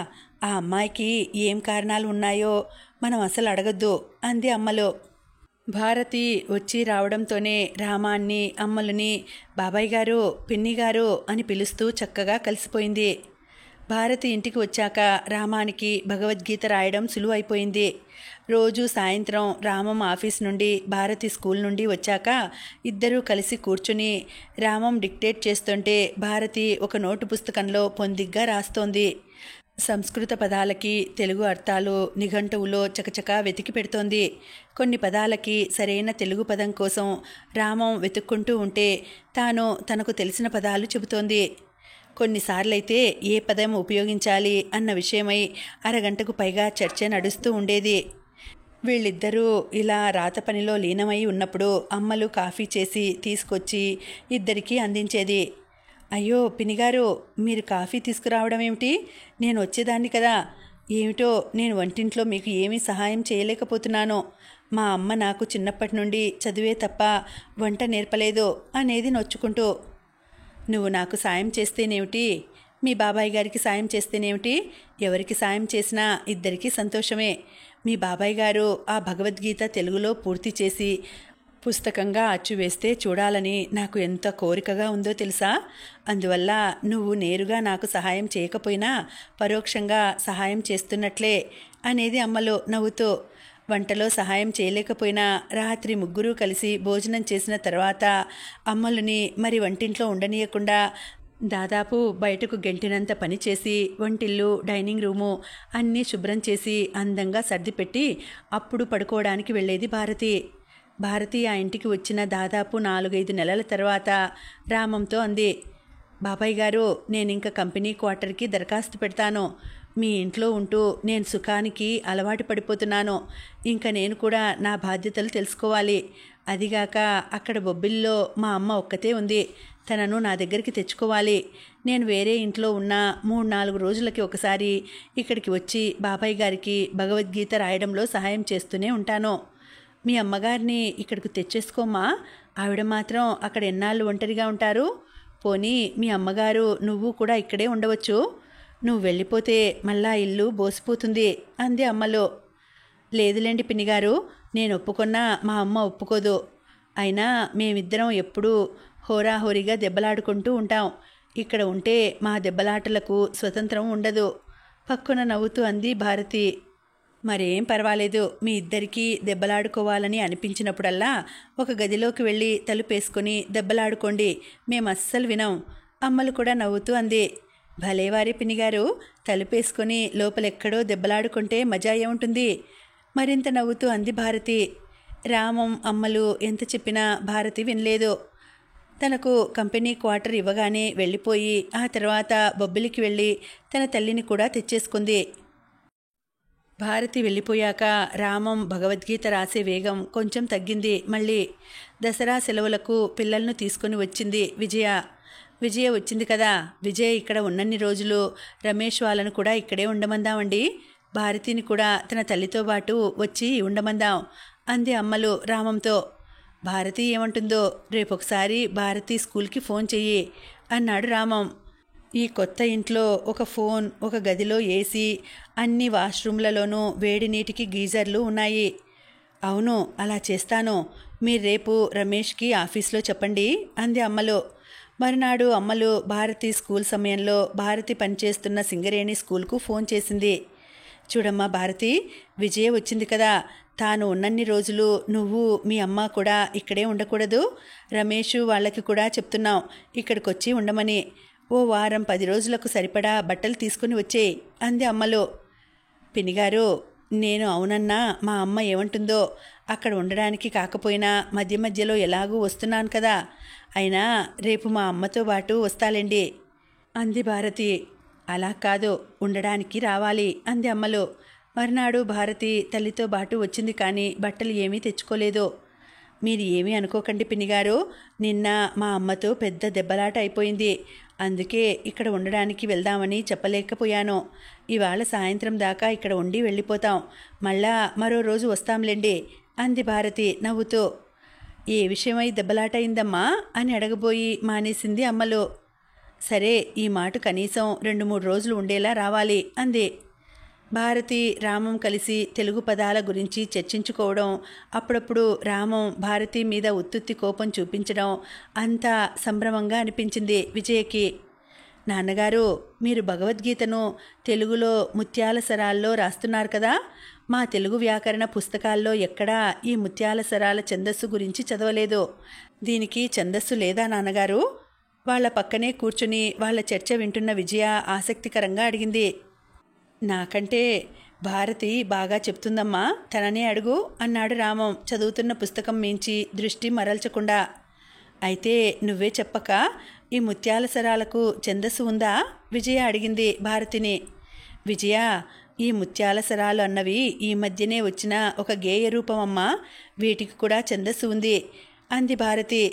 ఆ అమ్మాయికి ఏం కారణాలు ఉన్నాయో మనం అసలు అడగద్దు అంది అమ్మలు. భారతి వచ్చి రావడంతోనే రామాన్ని అమ్మలని బాబాయ్ గారు, పిన్ని గారు అని పిలుస్తూ చక్కగా కలిసిపోయింది. భారతి ఇంటికి వచ్చాక రామానికి భగవద్గీత రాయడం సులువైపోయింది. రోజు సాయంత్రం రామం ఆఫీస్ నుండి భారతి స్కూల్ నుండి వచ్చాక ఇద్దరూ కలిసి కూర్చుని రామం డిక్టేట్ చేస్తుంటే భారతి ఒక నోటు పుస్తకంలో పొందిగ్గా రాస్తోంది. సంస్కృత పదాలకి తెలుగు అర్థాలు నిఘంటువులో చకచకా వెతికి పెడుతోంది. కొన్ని పదాలకి సరైన తెలుగు పదం కోసం రామం వెతుక్కుంటూ ఉంటే తాను తనకు తెలిసిన పదాలు చెబుతోంది. కొన్నిసార్లైతే ఏ పదం ఉపయోగించాలి అన్న విషయమై అరగంటకు పైగా చర్చ నడుస్తూ ఉండేది. వీళ్ళిద్దరూ ఇలా రాత పనిలో లీనమై ఉన్నప్పుడు అమ్మలు కాఫీ చేసి తీసుకొచ్చి ఇద్దరికీ అందించేది. అయ్యో పినిగారు, మీరు కాఫీ తీసుకురావడం ఏమిటి? నేను వచ్చేదాన్ని కదా. ఏమిటో నేను వంటింట్లో మీకు ఏమీ సహాయం చేయలేకపోతున్నాను. మా అమ్మ నాకు చిన్నప్పటి నుండి చదివే తప్ప వంట నేర్పలేదు అనేది నొచ్చుకుంటూ. నువ్వు నాకు సాయం చేస్తేనేమిటి, మీ బాబాయ్ గారికి సాయం చేస్తేనేమిటి, ఎవరికి సాయం చేసినా ఇద్దరికీ సంతోషమే. మీ బాబాయ్ గారు ఆ భగవద్గీత తెలుగులో పూర్తి చేసి పుస్తకంగా అచ్చువేస్తే చూడాలని నాకు ఎంత కోరికగా ఉందో తెలుసా? అందువల్ల నువ్వు నేరుగా నాకు సహాయం చేయకపోయినా పరోక్షంగా సహాయం చేస్తున్నట్లే అనేది అమ్మలు నవ్వుతూ. వంటలో సహాయం చేయలేకపోయినా రాత్రి ముగ్గురూ కలిసి భోజనం చేసిన తర్వాత అమ్మలుని మరి వంటింట్లో ఉండనీయకుండా దాదాపు బయటకు గెంటినంత పని చేసి వంటిల్లు డైనింగ్ రూము అన్నీ శుభ్రం చేసి అందంగా సర్దిపెట్టి అప్పుడు పడుకోవడానికి వెళ్ళేది భారతి. భారతి ఆ ఇంటికి వచ్చిన దాదాపు 4-5 నెలల తర్వాత రామంతో అంది, బాబాయ్ గారు, నేనింక కంపెనీ క్వార్టర్కి దరఖాస్తు పెడతాను. మీ ఇంట్లో ఉంటూ నేను సుఖానికి అలవాటు పడిపోతున్నాను. ఇంకా నేను కూడా నా బాధ్యతలు తెలుసుకోవాలి. అదిగాక అక్కడ బొబ్బిల్లో మా అమ్మ ఒక్కతే ఉంది. తనను నా దగ్గరికి తెచ్చుకోవాలి. నేను వేరే ఇంట్లో ఉన్న 3-4 రోజులకి ఒకసారి ఇక్కడికి వచ్చి బాబాయ్ గారికి భగవద్గీత రాయడంలో సహాయం చేస్తూనే ఉంటాను. మీ అమ్మగారిని ఇక్కడికి తెచ్చేసుకోమ్మా. ఆవిడ మాత్రం అక్కడ ఎన్నాళ్ళు ఒంటరిగా ఉంటారు. పోనీ మీ అమ్మగారు నువ్వు కూడా ఇక్కడే ఉండవచ్చు. నువ్వు వెళ్ళిపోతే మళ్ళా ఇల్లు బోసిపోతుంది అంది అమ్మలో. లేదులేండి పిన్నిగారు, నేను ఒప్పుకున్నా మా అమ్మ ఒప్పుకోదు. అయినా మేమిద్దరం ఎప్పుడూ హోరాహోరీగా దెబ్బలాడుకుంటూ ఉంటాం. ఇక్కడ ఉంటే మా దెబ్బలాటలకు స్వతంత్రం ఉండదు పక్కున నవ్వుతూ అంది భారతి. మరేం పర్వాలేదు. మీ ఇద్దరికీ దెబ్బలాడుకోవాలని అనిపించినప్పుడల్లా ఒక గదిలోకి వెళ్ళి తలుపేసుకొని దెబ్బలాడుకోండి. మేము అస్సలు వినం. అమ్మలు కూడా నవ్వుతూ అంది. భలేవారి పిన్నిగారు, తలుపేసుకొని లోపలెక్కడో దెబ్బలాడుకుంటే మజా ఏముంటుంది? మరింత నవ్వుతూ అంది భారతి. రామం అమ్మలు ఎంత చెప్పినా భారతి వినలేదు. తనకు కంపెనీ క్వార్టర్ ఇవ్వగానే వెళ్ళిపోయి ఆ తర్వాత బొబ్బిలికి వెళ్ళి తన తల్లిని కూడా తెచ్చేసుకుంది. భారతి వెళ్ళిపోయాక రామం భగవద్గీత రాసే వేగం కొంచెం తగ్గింది. మళ్ళీ దసరా సెలవులకు పిల్లలను తీసుకుని వచ్చింది విజయ వచ్చింది కదా. విజయ ఇక్కడ ఉన్నన్ని రోజులు రమేష్ వాళ్ళను కూడా ఇక్కడే ఉండమందామండి. భారతిని కూడా తన తల్లితో పాటు వచ్చి ఉండమందాం అంది అమ్మలు రామంతో. భారతి ఏమంటుందో రేపొకసారి భారతి స్కూల్కి ఫోన్ చెయ్యి అన్నాడు రామం. ఈ కొత్త ఇంట్లో ఒక ఫోన్, ఒక గదిలో ఏసీ, అన్ని వాష్రూమ్లలోనూ వేడి నీటికి గీజర్లు ఉన్నాయి. అవును, అలా చేస్తాను. మీరు రేపు రమేష్కి ఆఫీస్లో చెప్పండి అంది అమ్మలు. మరునాడు అమ్మలు భారతి స్కూల్ సమయంలో భారతి పనిచేస్తున్న సింగరేణి స్కూల్కు ఫోన్ చేసింది. చూడమ్మా భారతి, విజయ వచ్చింది కదా. తాను ఉన్నన్ని రోజులు నువ్వు మీ అమ్మ కూడా ఇక్కడే ఉండకూడదు. రమేష్ వాళ్ళకి కూడా చెప్తున్నాం ఇక్కడికొచ్చి ఉండమని. ఓ వారం 10 రోజులకు సరిపడా బట్టలు తీసుకుని వచ్చేయి అంది అమ్మలు. పిన్నిగారు, నేను అవునన్నా మా అమ్మ ఏమంటుందో. అక్కడ ఉండడానికి కాకపోయినా మధ్య మధ్యలో ఎలాగూ వస్తున్నాను కదా. అయినా రేపు మా అమ్మతో పాటు వస్తాలేండి అంది భారతి. అలా కాదు, ఉండడానికి రావాలి అంది అమ్మలు. మర్నాడు భారతి తల్లితో పాటు వచ్చింది, కానీ బట్టలు ఏమీ తెచ్చుకోలేదు. మీరు ఏమీ అనుకోకండి పిన్నిగారు, నిన్న మా అమ్మతో పెద్ద దెబ్బలాట అయిపోయింది. అందుకే ఇక్కడ ఉండడానికి వెళ్దామని చెప్పలేకపోయాను. ఇవాళ సాయంత్రం దాకా ఇక్కడ ఉండి వెళ్ళిపోతాం. మళ్ళా మరో రోజు వస్తాంలేండి అంది భారతి నవ్వుతూ. ఏ విషయమై దెబ్బలాట అయిందమ్మా అని అడగబోయి మానేసింది అమ్మలు. సరే, ఈ మాట కనీసం 2-3 రోజులు ఉండేలా రావాలి అంది. భారతి రామం కలిసి తెలుగు పదాల గురించి చర్చించుకోవడం, అప్పుడప్పుడు రామం భారతి మీద ఉత్తుత్తి కోపం చూపించడం అంతా సంభ్రమంగా అనిపించింది విజయకి. నాన్నగారు, మీరు భగవద్గీతను తెలుగులో ముత్యాల సరాల్లో రాస్తున్నారు కదా. మా తెలుగు వ్యాకరణ పుస్తకాల్లో ఎక్కడా ఈ ముత్యాల సరాల ఛందస్సు గురించి చదవలేదు. దీనికి ఛందస్సు లేదా నాన్నగారు? వాళ్ళ పక్కనే కూర్చుని వాళ్ళ చర్చ వింటున్న విజయ ఆసక్తికరంగా అడిగింది. నాకంటే భారతి బాగా చెప్తుందమ్మా, తననే అడుగు అన్నాడు రామం చదువుతున్న పుస్తకం మించి దృష్టి మరల్చకుండా. అయితే నువ్వే చెప్పక, ఈ ముత్యాల సరాలకు ఛందస్సు ఉందా? విజయ అడిగింది భారతిని. విజయ, ఈ ముత్యాల సరాలు అన్నవి ఈ మధ్యనే వచ్చిన ఒక గేయ రూపం అమ్మా. వీటికి కూడా ఛందస్సు ఉంది అంది భారతి.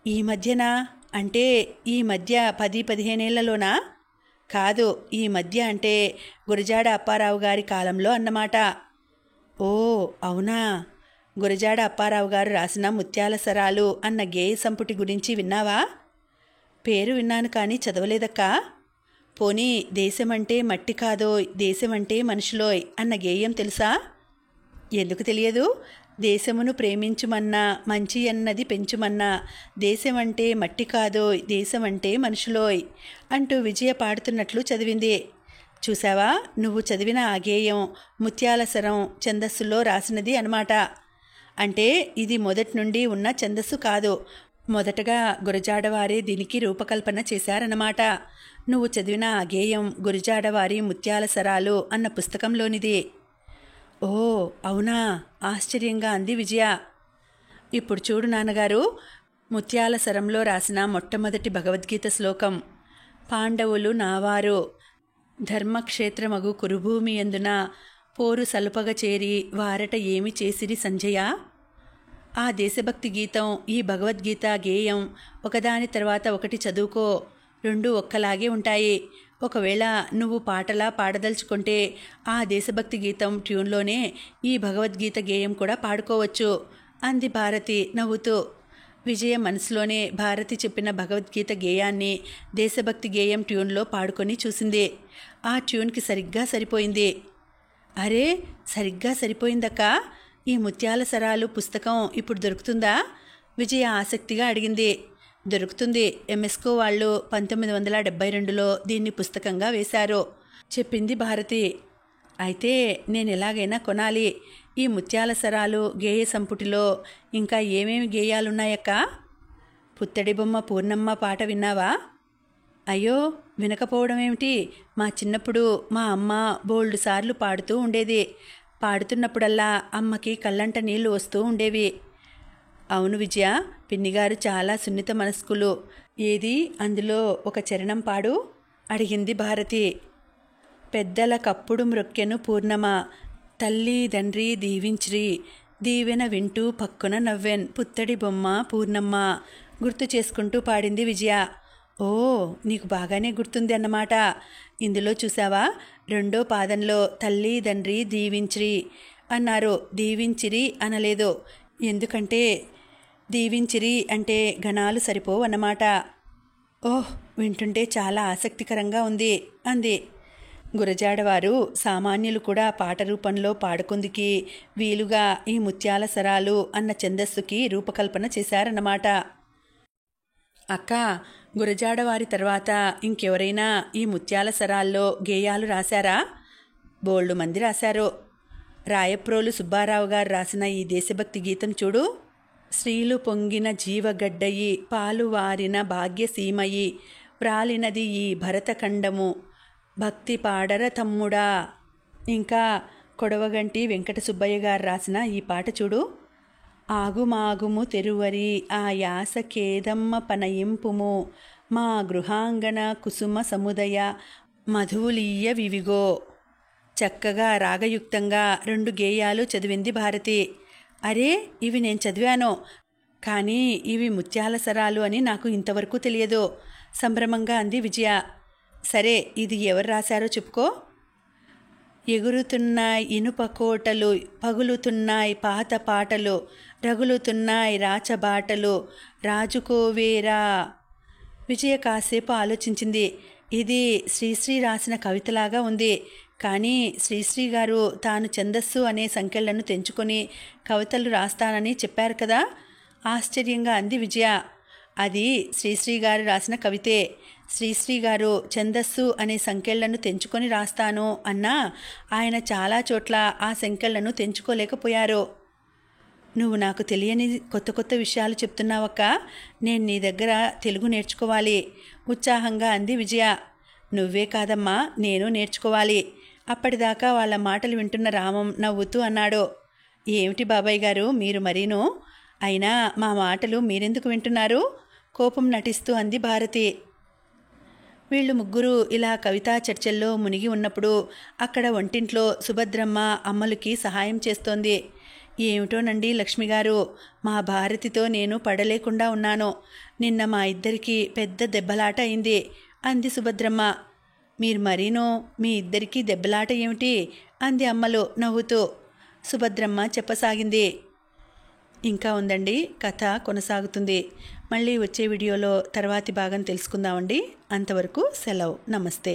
ఈ మధ్యనా? అంటే ఈ మధ్య 10-15 ఏళ్లలోనా? కాదు, ఈ మధ్య అంటే గురజాడ అప్పారావు గారి కాలంలో అన్నమాట. ఓ అవునా? గురజాడ అప్పారావు గారు రాసిన ముత్యాల సరాలు అన్న గేయ సంపుటి గురించి విన్నావా? పేరు విన్నాను కానీ చదవలేదక్కా. పోనీ దేశమంటే మట్టి కాదోయ్, దేశమంటే మనుషులోయ్ అన్న గేయం తెలుసా? ఎందుకు తెలియదు? దేశమును ప్రేమించుమన్నా, మంచి అన్నది పెంచుమన్నా, దేశమంటే మట్టి కాదోయ్, దేశమంటే మనుషులోయ్ అంటూ విజయ పాడుతున్నట్లు చదివింది. చూసావా, నువ్వు చదివిన ఆ గేయం ముత్యాల సరం ఛందస్సులో రాసినది అనమాట. అంటే ఇది మొదటి నుండి ఉన్న ఛందస్సు కాదు. మొదటగా గురజాడవారే దీనికి రూపకల్పన చేశారన్నమాట. నువ్వు చదివిన ఆ గేయం గురజాడవారి ముత్యాల సరాలు అన్న పుస్తకంలోనిది. ఓ అవునా? ఆశ్చర్యంగా అంది విజయ. ఇప్పుడు చూడు నాన్నగారు, ముత్యాల సరంలో రాసిన మొట్టమొదటి భగవద్గీత శ్లోకం. పాండవులు నావారు, ధర్మక్షేత్రమగు కురుభూమి ఎందున పోరు సలుపగ చేరి వారట ఏమి చేసిరి సంజయ. ఆ దేశభక్తి గీతం, ఈ భగవద్గీత గేయం ఒకదాని తర్వాత ఒకటి చదువుకో, రెండు ఒక్కలాగే ఉంటాయి. ఒకవేళ నువ్వు పాటలా పాడదలుచుకుంటే ఆ దేశభక్తి గీతం ట్యూన్లోనే ఈ భగవద్గీత గేయం కూడా పాడుకోవచ్చు అంది భారతి నవ్వుతూ. విజయ మనసులోనే భారతి చెప్పిన భగవద్గీత గేయాన్ని దేశభక్తి గేయం ట్యూన్లో పాడుకొని చూసింది. ఆ ట్యూన్కి సరిగ్గా సరిపోయింది. అరే, సరిగ్గా సరిపోయిందక్క, ఈ ముత్యాల సరాలు పుస్తకం ఇప్పుడు దొరుకుతుందా? విజయ ఆసక్తిగా అడిగింది. దొరుకుతుంది. ఎంఎస్కో వాళ్ళు 1972లో దీన్ని పుస్తకంగా వేశారు చెప్పింది భారతి. అయితే నేను ఎలాగైనా కొనాలి. ఈ ముత్యాల సరాలు గేయ సంపుటిలో ఇంకా ఏమేమి గేయాలున్నాయక్క? పుత్తడి బొమ్మ పూర్ణమ్మ పాట విన్నావా? అయ్యో, వినకపోవడం ఏమిటి? మా చిన్నప్పుడు మా అమ్మ బోల్డు సార్లు పాడుతూ ఉండేది. పాడుతున్నప్పుడల్లా అమ్మకి కళ్ళంట నీళ్లు వస్తూ ఉండేవి. అవును విజయ, పిన్నిగారు చాలా సున్నిత మనస్కులు. ఏది అందులో ఒక చరణం పాడు అడిగింది భారతి. పెద్దల కప్పుడు మ్రొక్కెను పూర్ణమ, తల్లి తండ్రి దీవించిరి, దీవెన వింటూ పక్కున నవ్వెన్ పుత్తడి బొమ్మ పూర్ణమ్మ గుర్తు చేసుకుంటూ పాడింది విజయ. ఓ, నీకు బాగానే గుర్తుంది అన్నమాట. ఇందులో చూసావా, రెండో పాదంలో తల్లి తండ్రి దీవించిరి అన్నారు. దీవించిరి అనలేదు. ఎందుకంటే దీవించిరి అంటే గణాలు సరిపోవు అన్నమాట. ఓహ్, వింటుంటే చాలా ఆసక్తికరంగా ఉంది అంది. గురజాడవారు సామాన్యులు కూడా పాట రూపంలో పాడుకుందికి వీలుగా ఈ ముత్యాల సరాలు అన్న ఛందస్సుకి రూపకల్పన చేశారన్నమాట. అక్క, గురజాడవారి తర్వాత ఇంకెవరైనా ఈ ముత్యాల సరాల్లో గేయాలు రాశారా? బోల్డు మంది రాశారు. రాయప్రోలు సుబ్బారావు గారు రాసిన ఈ దేశభక్తి గీతం చూడు. శ్రీలు పొంగిన జీవగడ్డయి, పాలు వారిన భాగ్యసీమయి, వ్రాలినది ఈ భరతఖండము, భక్తి పాడర తమ్ముడా. ఇంకా కొడవగంటి వెంకట సుబ్బయ్య గారు రాసిన ఈ పాట చూడు. ఆగుమాగుము తెరువరి ఆ యాస కేదమ్మ పనయింపుము, మా గృహాంగణ కుసుమ సముదయ మధువులీయ వివిగో. చక్కగా రాగయుక్తంగా 2 గేయాలు చదివింది భారతి. అరే, ఇవి నేను చదివాను, కానీ ఇవి ముత్యాల సరాలు అని నాకు ఇంతవరకు తెలియదు సంభ్రమంగా అంది విజయ. సరే, ఇది ఎవరు రాశారో చెప్పుకో. ఎగురుతున్నాయి ఇనుప కోటలు, పగులుతున్నాయి పాత పాటలు, రగులుతున్నాయి రాచబాటలు, రాజుకోవేరా. విజయ కాసేపు ఆలోచించింది. ఇది శ్రీశ్రీ రాసిన కవితలాగా ఉంది. కానీ శ్రీశ్రీ గారు తాను ఛందస్సు అనే సంఖ్యలను తెంచుకొని కవితలు రాస్తానని చెప్పారు కదా. ఆశ్చర్యంగా అంది విజయ. అది శ్రీశ్రీ గారు రాసిన కవితే. శ్రీశ్రీ గారు ఛందస్సు అనే సంఖ్యలను తెంచుకొని రాస్తాను అన్నా ఆయన చాలా చోట్ల ఆ సంఖ్యలను తెంచుకోలేకపోయారు. నువ్వు నాకు తెలియని కొత్త కొత్త విషయాలు చెప్తున్నావక్క. నేను నీ దగ్గర తెలుగు నేర్చుకోవాలి ఉత్సాహంగా అంది విజయ. నువ్వే కాదమ్మా, నేను నేర్చుకోవాలి. అప్పటిదాకా వాళ్ళ మాటలు వింటున్న రామం నవ్వుతూ అన్నాడు. ఏమిటి బాబాయ్ గారు మీరు మరీను? అయినా మా మాటలు మీరెందుకు వింటున్నారు? కోపం నటిస్తూ అంది భారతి. వీళ్ళు ముగ్గురు ఇలా కవితా చర్చల్లో మునిగి ఉన్నప్పుడు అక్కడ వంటింట్లో సుభద్రమ్మ అమ్మలకి సహాయం చేస్తోంది. ఏమిటోనండి లక్ష్మిగారు, మా భారతితో నేను పడలేకుండా ఉన్నాను. నిన్న మా ఇద్దరికి పెద్ద దెబ్బలాట అయింది అంది సుభద్రమ్మ. మీరు మరీనో, మీ ఇద్దరికీ దెబ్బలాట ఏమిటి అంది అమ్మలు నవ్వుతూ. సుభద్రమ్మ చెప్పసాగింది. ఇంకా ఉందండి, కథ కొనసాగుతుంది. మళ్ళీ వచ్చే వీడియోలో తర్వాతి భాగం తెలుసుకుందామండి. అంతవరకు సెలవు. నమస్తే.